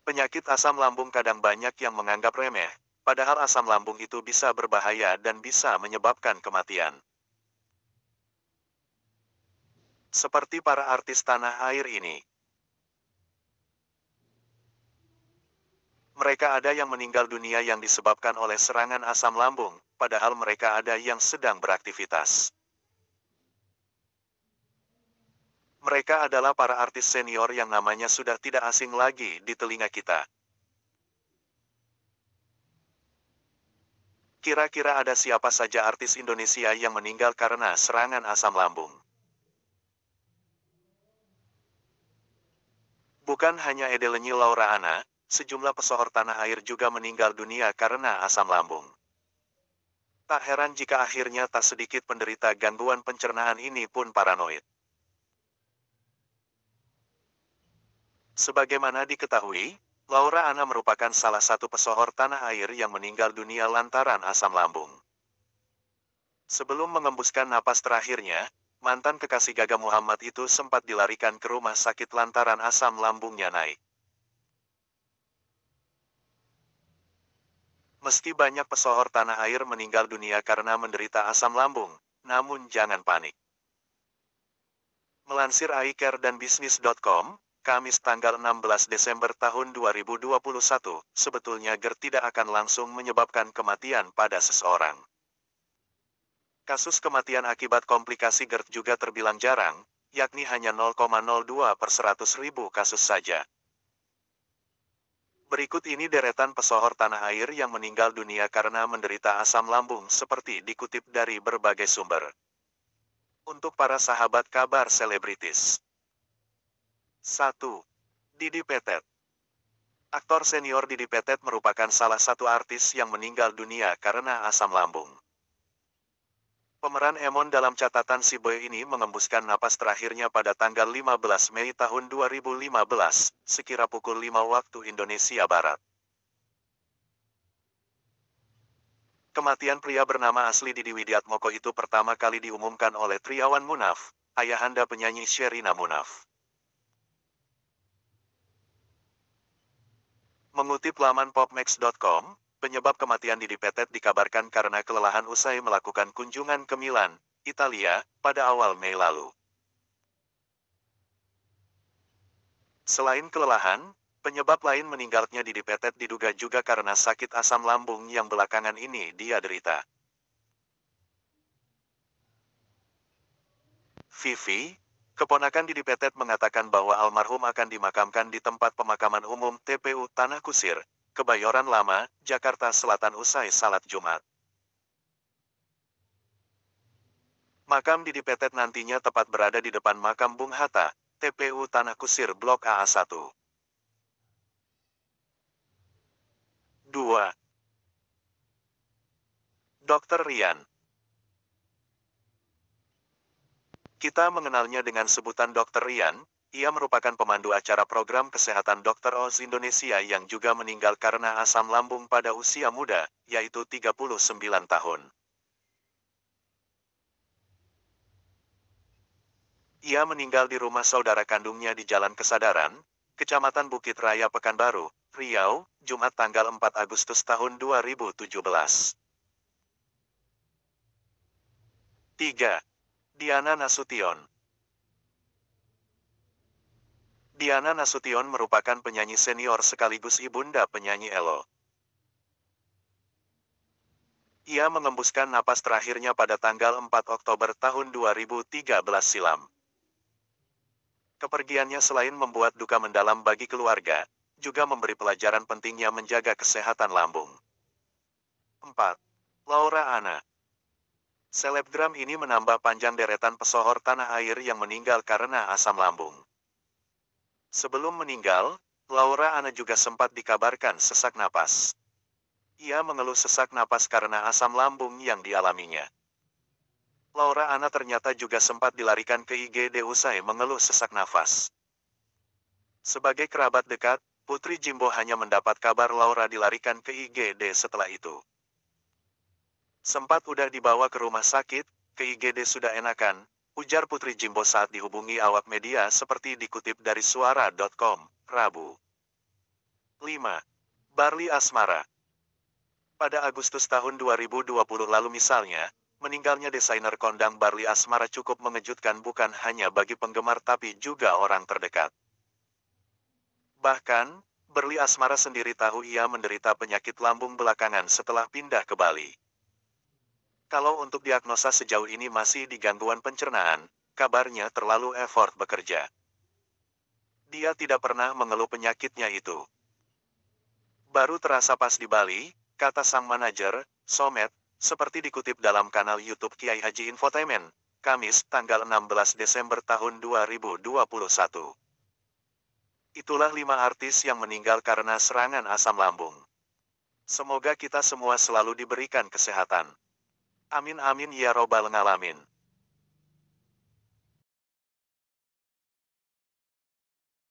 Penyakit asam lambung kadang banyak yang menganggap remeh, padahal asam lambung itu bisa berbahaya dan bisa menyebabkan kematian. Seperti para artis tanah air ini. Mereka ada yang meninggal dunia yang disebabkan oleh serangan asam lambung, padahal mereka ada yang sedang beraktivitas. Mereka adalah para artis senior yang namanya sudah tidak asing lagi di telinga kita. Kira-kira ada siapa saja artis Indonesia yang meninggal karena serangan asam lambung? Bukan hanya Edelenyi Laura Anna, sejumlah pesohor tanah air juga meninggal dunia karena asam lambung. Tak heran jika akhirnya tak sedikit penderita gangguan pencernaan ini pun paranoid. Sebagaimana diketahui, Laura Anna merupakan salah satu pesohor tanah air yang meninggal dunia lantaran asam lambung. Sebelum mengembuskan napas terakhirnya, mantan kekasih Gaga Muhammad itu sempat dilarikan ke rumah sakit lantaran asam lambungnya naik. Meski banyak pesohor tanah air meninggal dunia karena menderita asam lambung, namun jangan panik. Melansir iCare dan Bisnis.com, Kamis tanggal 16 Desember tahun 2021, sebetulnya GERD tidak akan langsung menyebabkan kematian pada seseorang. Kasus kematian akibat komplikasi GERD juga terbilang jarang, yakni hanya 0,02 per 100.000 kasus saja. Berikut ini deretan pesohor tanah air yang meninggal dunia karena menderita asam lambung seperti dikutip dari berbagai sumber. Untuk para sahabat kabar selebritis. 1. Didi Petet. Aktor senior Didi Petet merupakan salah satu artis yang meninggal dunia karena asam lambung. Pemeran Emon dalam catatan si boy ini mengembuskan napas terakhirnya pada tanggal 15 Mei tahun 2015, sekira pukul 5 waktu Indonesia Barat. Kematian pria bernama asli Didi Widiatmoko itu pertama kali diumumkan oleh Triawan Munaf, ayahanda penyanyi Sherina Munaf. Mengutip laman popmax.com, penyebab kematian Didi Petet dikabarkan karena kelelahan usai melakukan kunjungan ke Milan, Italia, pada awal Mei lalu. Selain kelelahan, penyebab lain meninggalnya Didi Petet diduga juga karena sakit asam lambung yang belakangan ini dia derita. Vivi, keponakan Didi Petet mengatakan bahwa almarhum akan dimakamkan di tempat pemakaman umum TPU Tanah Kusir, Kebayoran Lama, Jakarta Selatan usai salat Jumat. Makam Didi Petet nantinya tepat berada di depan makam Bung Hatta, TPU Tanah Kusir Blok AA1. 2. Dr. Rian. Kita mengenalnya dengan sebutan Dr. Rian. Ia merupakan pemandu acara program kesehatan Dr. Oz Indonesia yang juga meninggal karena asam lambung pada usia muda, yaitu 39 tahun. Ia meninggal di rumah saudara kandungnya di Jalan Kesadaran, Kecamatan Bukit Raya Pekanbaru, Riau, Jumat tanggal 4 Agustus tahun 2017. 3. Diana Nasution. Diana Nasution merupakan penyanyi senior sekaligus ibunda penyanyi Ello. Ia mengembuskan napas terakhirnya pada tanggal 4 Oktober tahun 2013 silam. Kepergiannya selain membuat duka mendalam bagi keluarga, juga memberi pelajaran pentingnya menjaga kesehatan lambung. 4. Laura Anna. Selebgram ini menambah panjang deretan pesohor tanah air yang meninggal karena asam lambung. Sebelum meninggal, Laura Anna juga sempat dikabarkan sesak napas. Ia mengeluh sesak napas karena asam lambung yang dialaminya. Laura Anna ternyata juga sempat dilarikan ke IGD usai mengeluh sesak nafas. Sebagai kerabat dekat, Putri Jimbo hanya mendapat kabar Laura dilarikan ke IGD setelah itu. Sempat udah dibawa ke rumah sakit, ke IGD sudah enakan, ujar Putri Jimbo saat dihubungi awak media seperti dikutip dari suara.com, Rabu. 5. Barli Asmara. Pada Agustus tahun 2020 lalu misalnya, meninggalnya desainer kondang Barli Asmara cukup mengejutkan bukan hanya bagi penggemar tapi juga orang terdekat. Bahkan, Barli Asmara sendiri tahu ia menderita penyakit lambung belakangan setelah pindah ke Bali. Kalau untuk diagnosa sejauh ini masih di gangguan pencernaan, kabarnya terlalu effort bekerja. Dia tidak pernah mengeluh penyakitnya itu. Baru terasa pas di Bali, kata sang manajer, Somet, seperti dikutip dalam kanal YouTube Kiai Haji Infotainment, Kamis, tanggal 16 Desember tahun 2021. Itulah 5 artis yang meninggal karena serangan asam lambung. Semoga kita semua selalu diberikan kesehatan. Amin amin ya robbal ngalamin.